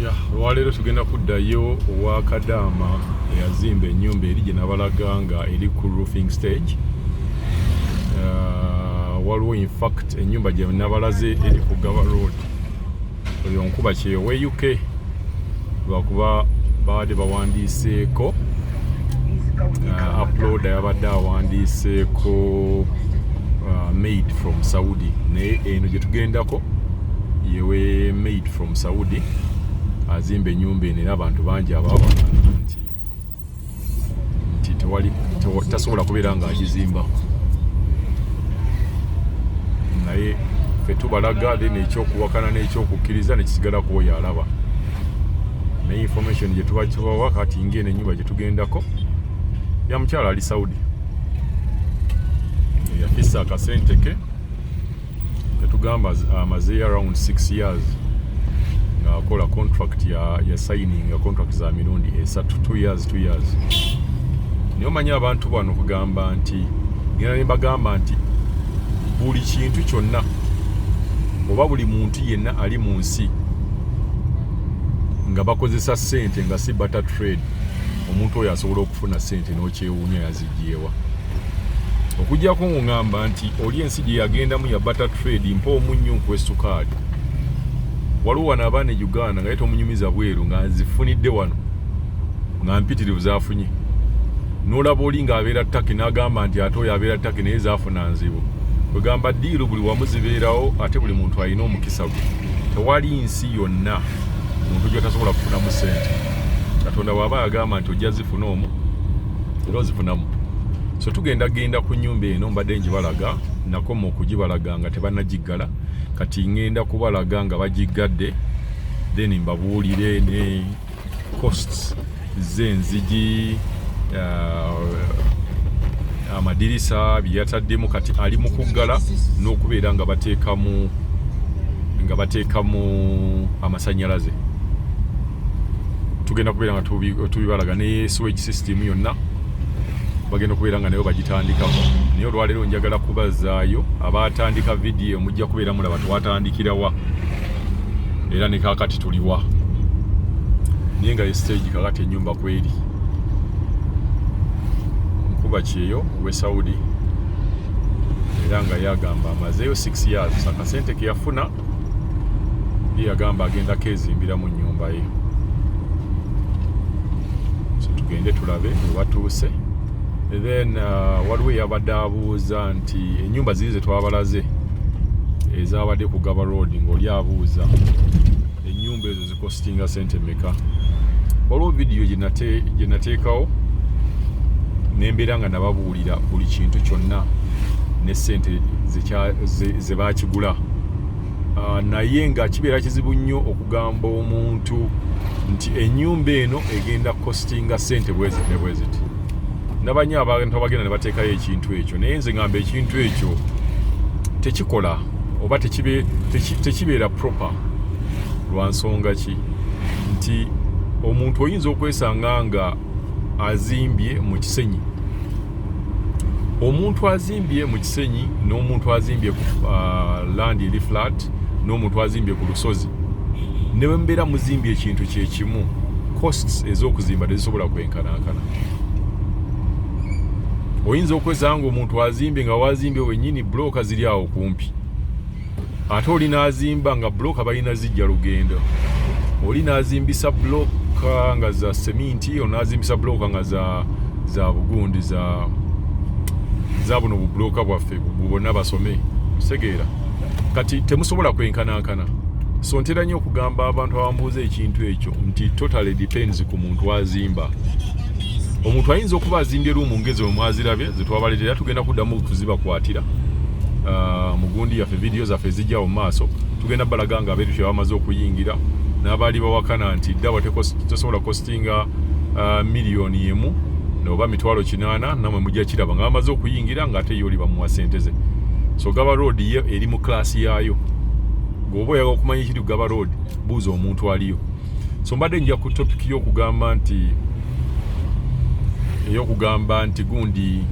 Ya, olwaleero tugenda kuddayo owa Kadaama eyazimba ennyumba eri gye nabalaga nga eri ku roofing stage. Waliwo in fact ennyumba gye nabalaze eri ku Gaba Road. Oyo nkuba kyewe UK lwakuba baadde bawandiiseeko upload yabadde awandiiseeko made from Saudi, naye eno gye tugendako yewe made from Saudi. Azimba ennyumba eno era abantu bangi abaabagamba nti tasobola kubeera nga agizimba, naye ffe tubalaga then ekyokuwakana n'ekyokukkiriza ne kisigala oyo alaba. Naye information gye tuba kibawa kati ng'eno ennyumba gye tugendako ya mukyala ali Saudi, yafissa akasente ke ketugamba amazeeyo around 6 years nga akola contract ya signing ya contract za mirundi esatu, 2 years. Niyo omanyi abantu bano kugamba nti ngenda ne mbagamba nti buli kintu kyonna oba buli muntu yenna ali mu nsi nga bakozesa ssente nga si butter trade, omuntu oyo asobola okufuna ssente n'okyewuunya yazijjeewa. Okuggyako ng'ongamba nti oli ensi gye yagendamu ya butter trade mpa omunnyo nkuwe sukaali. Waliwo wano abaana e Uganda nga tomunyumiza bweru nga nzifunidde wano nga mpitirivu zaafunye. N'olaba oli ng'abeera ttaki n'agamba nti ate oyo abeera ttaki naye zaafuna nzibu. Kwegamba ddiiru buli wamu zibeerawo ate buli muntu alina omukisa gwe. Tewali nsi yonna muntu gy'otasobola kufunamu ssente. Katonda bw'aba yagamba nti ojja zifuna omwo era ozifunamu. So tugenda ku nnyumba eno mbadde njibalaga, nakoma okugibalaga nga tebannagiggala, kati ngenda kubalaga nga bagiggadde, then mbabuulire ne costs z'enzigi, amadirisa bye yataddemu kati ali mu kuggala n'okubeera nga bateekamu amasanyalaze. Tugenda kubeera nga tubibalaga ne sewage system yonna bagenda kubeera nga nayo bagitandikako. Naye olwaleero njagala kubazaayo abatandika vidiyo mujja kubeera mulaba twatandikirawa era ne kaakati tuliwa, naye nga stage kakati ennyumba kweri nkuba kyeyo we Saudi era nga yagamba amazeeyo 6 years. Akasente ke yafuna yagamba agenda kezimbira mu nnyumba ye. So tugende tulabe webatuuse. Then waliwo yabadde abuuza nti ennyumba ziri ze twabalaze ezabadde ku Gaba Road ng'oli abuuza ennyumba ezo zikostinga sente mmeka. Waliwo vidiyo gye nateekawo nembeera nga nababuulira buli kintu kyonna ne sente ze baakigula, naye nga kibeera kizibu nnyo okugamba omuntu nti ennyumba eno egenda kostinga sente bweziti ne bweziti. Nabanye abantu abagenda ne bateekayo ekintu ekyo, naye nze ngamba ekintu ekyo tekikola oba tekibeera proper. Lwa nsonga ki? Nti omuntu oyinza okwesanga nga azimbye mu kisenyi. Omuntu azimbye mu kisenyi n'omuntu azimbye ku land eri flat n'omuntu azimbye ku lusozi, ne bwe mbeera muzimbye ekintu kye kimu, costs ez'okuzimba tezisobola kwenkanankana. Oyinza okwesanga omuntu azimbye nga wazimbye wennyini bulooka ziri awo kumpi, ate oli n'azimba nga bulooka balina zijja lugendo. Oli n'azimbisa bulooka nga za seminti, onaazimbisa bulooka nga za bugundi za buno bubulooka bwaffe bwonna basome segeera. Kati temusobola kwenkanankana. So ntera nnyo okugamba abantu abambuuza ekintu ekyo nti totally depends ku muntu azimba. Omuntu ayinza okuba azimbye ruumu ngeze we mwazirabye zetwabaleetera, tugenda kuddamu okuzibakwatira mu gundi yaffe, vidiyo zaffe zijjawo mu maaso. Tugenda balaga nga abeeru bamaze okuyingira n'abaali bawakana nti ddawa tesobola kostinga miliyoni emu oba mitwalo 800, namwe mujja kiraba nga bamaze okuyingira ng'ate yo oli bamuwa ssente ze. So Gaba Road ye eri mu klasi yaayo. Gwoba oyagala okumanya ekiri Gaba Road, buuza omuntu aliyo. So mbadde njja ku topic ey'okugamba nti gundi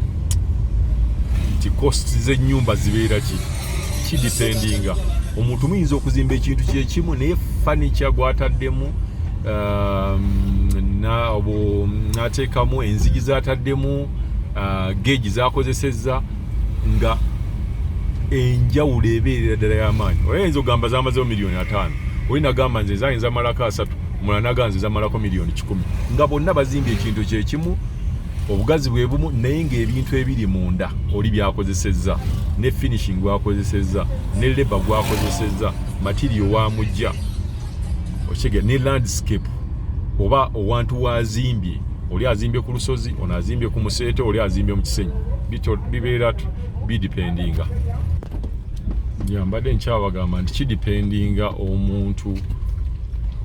nti costs z'ennyumba zibeera kidipendinga. Omuntu muyinza okuzimba ekintu kye kimu naye furniture gw'ataddemu n'ateekamu enzigi z'ataddemu, geegi z'akozesezza, nga enjawulo ebeerera ddala y'amaanyi. Oyinza ogamba zamazeho miliyoni 5, oli nagamba nze zayinza malako 3, omulala naga nze zamalako miliyoni 10, nga bonna bazimbye ekintu kyekimu, obugazi bwe bumu, naye ng'ebintu ebiri munda oli byakozesezza, ne finishing gwakozesezza, ne leba gwakozesezza, material wamujja, okigera ne landscape oba owantu wazimbye, oli azimbye ku lusozi, ono azimbye ku Musente, oli azimbye mu kisenyi, bibeera bidipendinga. Mbadde nkyabagamba nti kidipendinga omuntu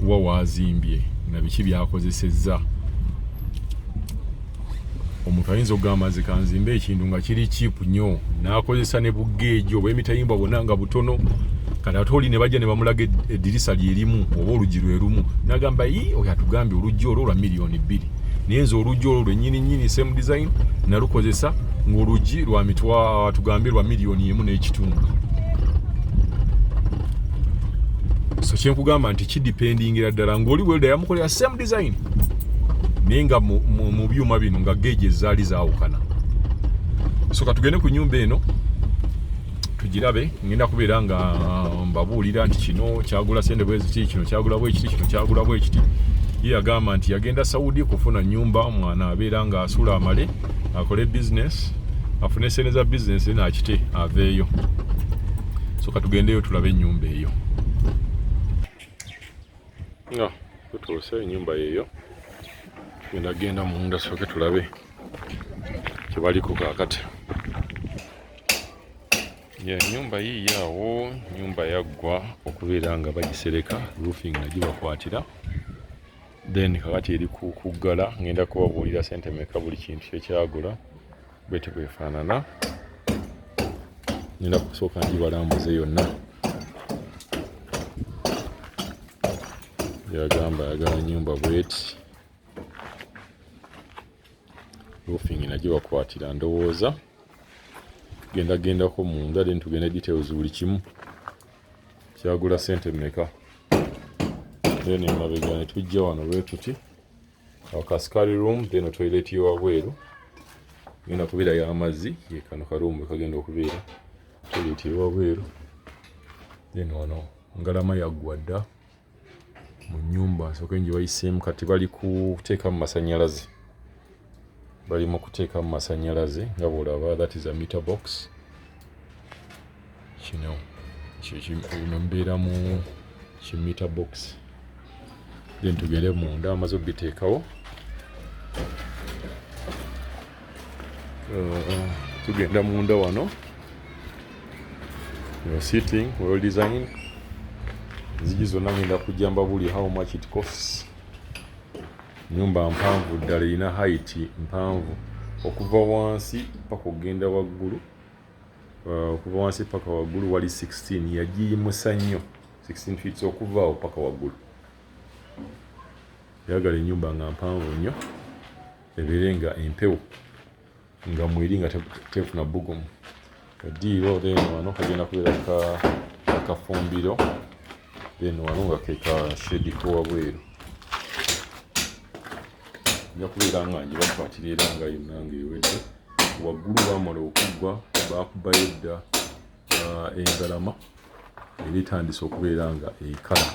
wa wazimbye na biki byakozesezza. Omuntu ayinza okugamba nze kanzimbe ekintu nga kiri cheap nnyo, n'akozesa ne bugeejo obw'emitayimbwa bwonna nga butono, kati ate oli ne bajja ne bamulaga eddirisa lyerimu oba oluggi lwe lumu, n'agamba oyo atugambye oluggi olwo lwa miliyoni 2, naye nze oluggi olwo lwennyini same design nalukozesa ng'oluggi lwa mitwa tugambye lwa miliyoni 1.5. So kyenkugamba nti kidipendingira ddala ng'oli welda yamukolera same design naye nga mu byuma bino nga geegi ezaali zaawukana. So katugende ku nnyumba eno tugirabe, ngenda kubeera nga mbabuulira nti kino kyagula sente bwe ziti, kino kyagula bwe kiti, kino kyagula bwe kiti. Ye yagamba nti yagenda Saudi kufuna nnyumba, omwana abeera nga asula amale akole business, afune sente za business n'akite aveeyo. So katugendeyo tulabe ennyumba eyo. Tutuuse ennyumba eyo, genda munda soke tulabe kyebaliko kaakati. Ennyumba yiiyaawo, nnyumba yaggwa okubeera nga bagisereka, roofing nagibakwatira, then kakati eri kuggala. Ngenda kubabuulira sente meka buli kintu kyekyagula bwete bwefaanana. Ngenda kusooka ngibalambuze yonna. Yagamba ayagala nnyumba bweti, roofing nagibakwatira, ndowooza gendako munda, then tugenda details buli kimu kyagula sente meka. Then emabega ne tujja wano bwe tuti akasikali room, then toilet y'ewabweru genda kubeera y'amazzi, ye kano karoom kagenda okubeera toilet y'ewabweru. Then wano ngalama yaggwa dda mu nnyumba, soke ngi bayiseemu, kati bali kuteekamu masanyalaze, bali mu kuteekamu masanyalaze nga bw'olaba, that is a meter box. Kino kino mbeera mu ki meter box. Then tugende munda, amaze okugiteekawo. Tugenda munda wano, sitting well designed. Zigi zonna ngenda kujja mbabuli how much it costs. Nyumba mpanvu ddala, erina height mpanvu okuva wansi paka okugenda waggulu. Okuva wansi paka waggulu wali 16, yagiyimusa nnyo 16 feet okuva awo paka waggulu. Yagala ennyumba nga mpanvu nnyo, ebeere nga empewo nga mweri nga tefuna bbugumu. Kaddiiro then wano kagenda kubeera kafumbiro, then wano nga keka shedi kowabweru. Nja kubeera nga ngibakwatira era nga yonna ng'ewedde. Waggulu bamala okuggwa, baakubayo dda engalama era etandise okubeera nga ekala.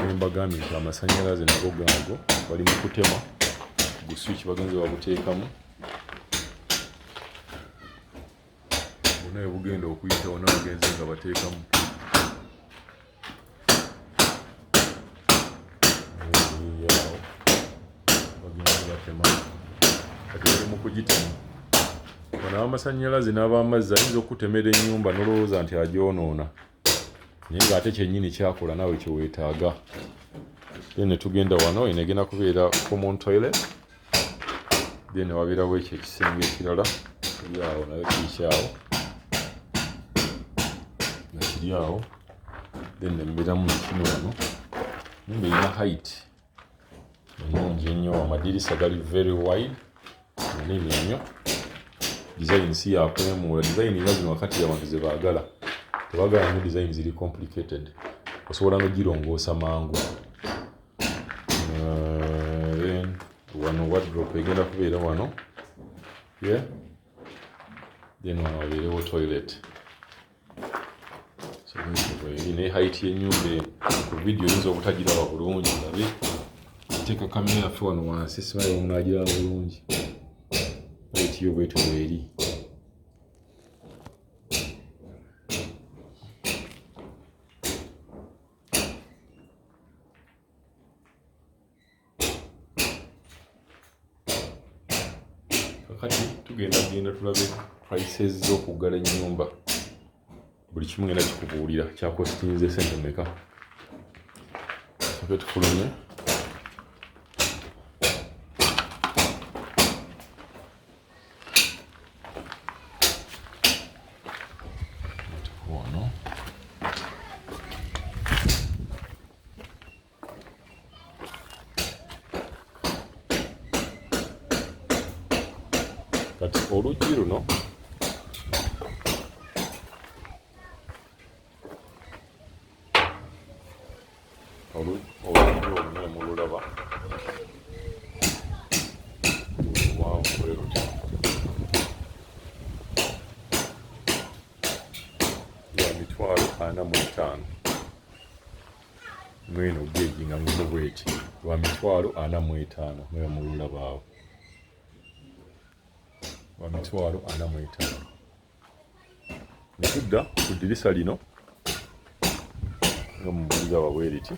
Ne mbagambye nti amasanyalaze nago gaago bali mu kutema, guswiki bagenze babuteekamu. Bonna bugenda okuyitawo n'abagenzi nga bateekamu. Mu kugitema bano amasanyalaze n'abamazzi ayinza okutemera ennyumba n'olowooza nti agyonoona, naye ng'ate kyennyini kyakola naawe kyeweetaaga. Then tugenda wano, enegenda kubeera common toilet, then wabeerawo ekyo ekisenge ekirala kiri awo, nayo kirikyawo nga kiri awo. Then nembeeramu kino wano, nyumba erina height ennungi ennyo, amadirisa gali very wide manene nnyo. Design si yakwemuula, design nga zino wakati abantu ze baagala, tebaagala nnyo design ziri complicated, osobola nga girongoosa mangu. Then wano wardrobe egenda kubeera wano. Yeah. Then wano wabeerewo toilet. So ne height y'ennyumba ku video yinza obutagiraba bulungi ndabe. Teeka kamera yaffe wano wansi simanyi omuntu agiraba bulungi. Height yo bwetyo bweri. Kakati tugenda tulabe prices z'okuggala ennyumba. Buli kimu ngenda kikubuulira kyakostinze sente mmeka. Soke tufulumye. Wano. Kati oluggi luno olunene mululaba luwanvu bwe lutyo. Lwa 45,000 mweno geegi nga muno bweti lwa 45,000 mwe mululaba awo. Lwa 45,000. Ne tudda ku ddirisa lino nga mubuuliza wabweriti.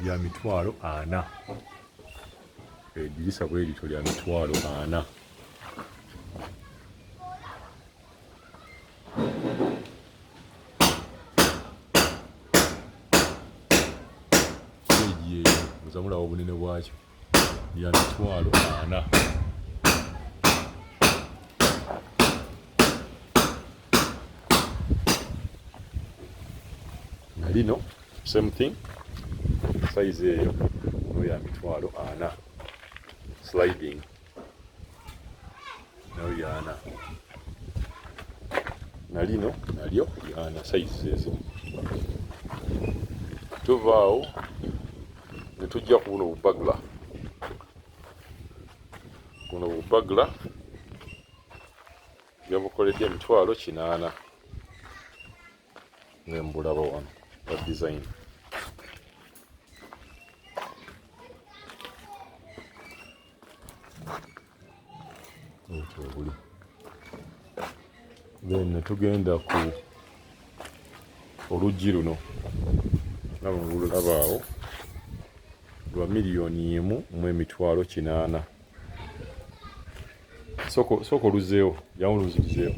Lya 40,000. Eddirisa bwe lityo lya 40,000. Geegi eyo muzamulawo obunene bwakyo lya 40,000. Na lino same thing. Size eyo ya 40,000. Sliding nayo yana. Na lino nalyo yana size ezo. Tuvaawo ne tujja ku buno bubagula. Buno bubagula yabukoledde 8,000 ng'embulaba wano wa design. Then tugenda ku oluggi luno nabo mululaba awo lwa 1,800,000. Soko luzeewo yawuluzizeewo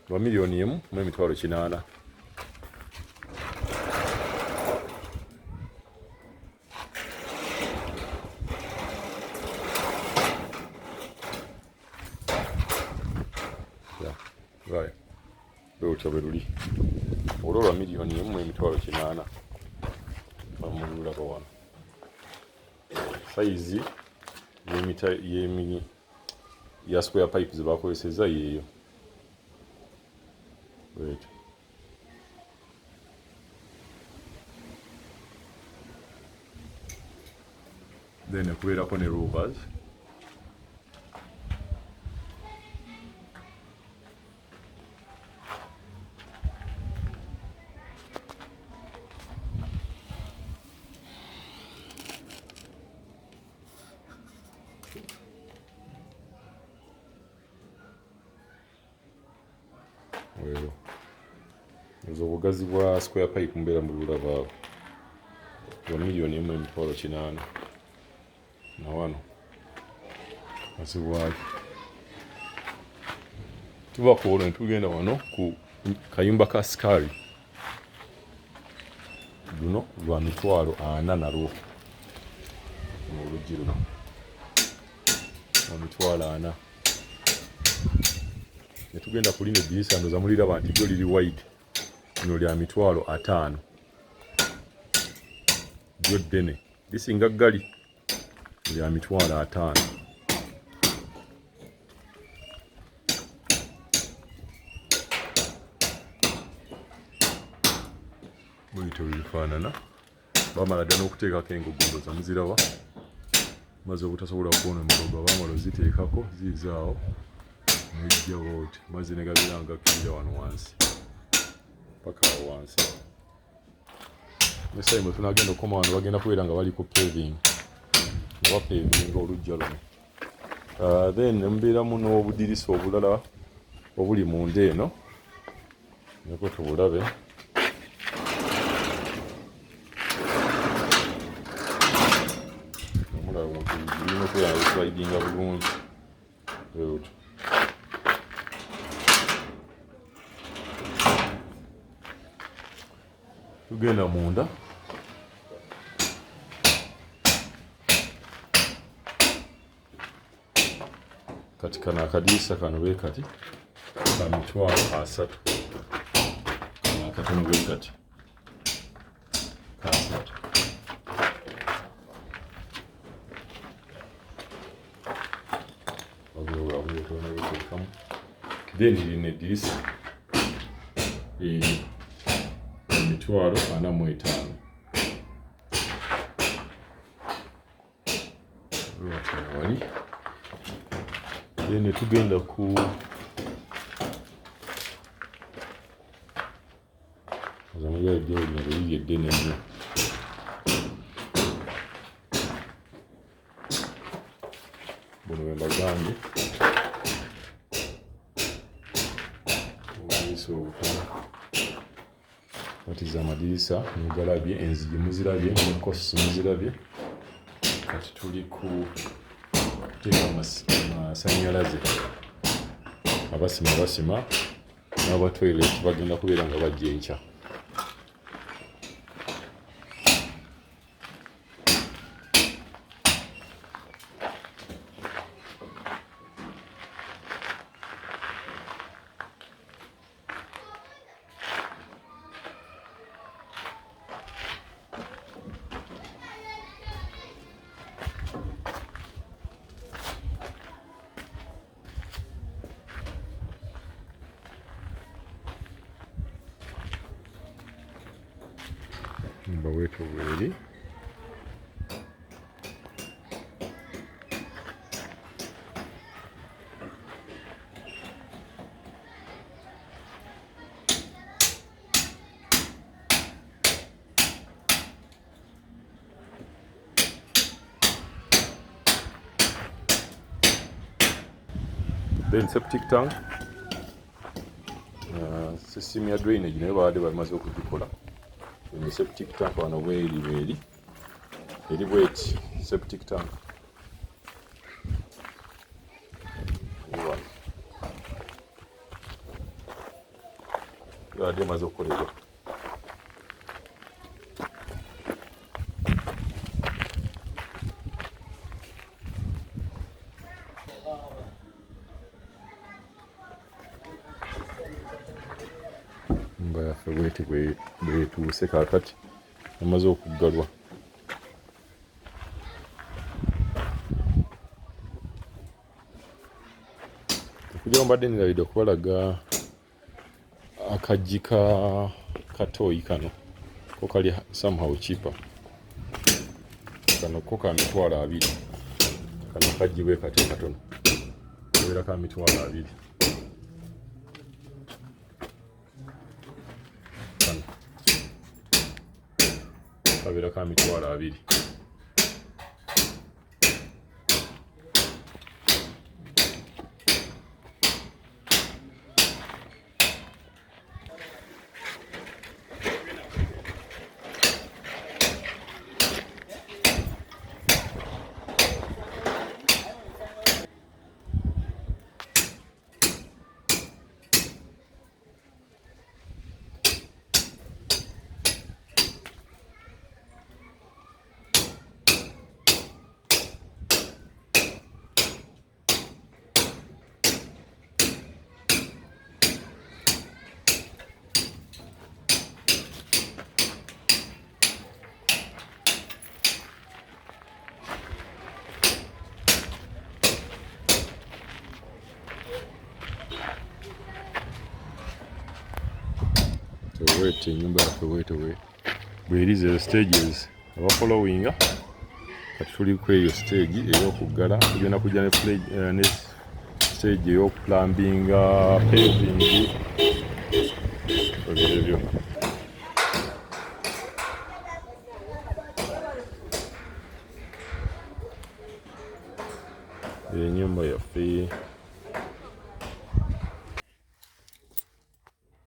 lwa 1,800,000. Right. Lwotyo bwe luli. Olwo lwa 1,800,000 bamululaba wano. Size ya square pipe ze bakozesezza yeeyo. Wait. Then kubeerako ne rovers. Ezo obugazi bwa square pipe mbeera mululaba awo lwa 1,800,000 na wano kasi bwaki. Tuva ku olwo ne tugenda wano ku kayumba ka Skari. Luno lwa 40,000 nalwo oluggi luno lwa 40,000. Ne tugenda ku lino eddirisa ndoza muliraba nti lyo liri wide. Lino lya 50,000 lyo ddene lisinga ggali lya 50,000. buyite bifaanana. Baamala ddala n'okuteekako engogondo za muziraba. Maze obutasobola kuwona emigoggo baamala oziteekako ziizaawo nejja bwoti. Mazzi ne gabeera nga gakkirira wano wansi. Paka awo wansi. Nesayi mwe tunaagenda okukoma wano bagenda kubeera nga bali ku paving. Nga bapavinga oluggya luno. Then mubeeramu n'obudirisa obulala obuli munda eno. Nako tubulabe. Birina okubeera nga bislidinga bulungi. Tugenda munda. Kati kano akaddirisa kano bwe kati ka $3,000. Kano akatono bwe kati ka $3,000. Then lino eddirisa eri $45,000. Wali then tugenda ku zamaya eddyo lino liri eddene nnyo. Buno bwe mbagambye obudirisa obutono. Kati amadirisa mugalabye, enzigi muzirabye, n'enkosi muzirabye. Kati tuli ku kuteeka amasanyalaze. Abasima n'abatoilet bagenda kubeera nga bajja enkya. Bweto bweri. Then septic tank. System ya drainage nayo baadde bamaze okugikola. The septic tank on a way really. Eri bweti septic tank. Baadde bamaze okukolebwa. Yaffe bweti bwetuuse kaakati amaze okuggalwa. Okujja mbadde nirabidde okubalaga akaggi katooyi kano ko kali somehow cheaper. Kano ko ka $20,000. Kano akaggi bwe kati katono kabeera ka $20,000. Kabeera ka $20,000. Wait, Enyumba Nokutekamu. bwerize stages aba following kati tuli ku eyo stage ey'okuggala tugenda kujja ne stage ey'okuplambinga paving ebyo enyumba yaffe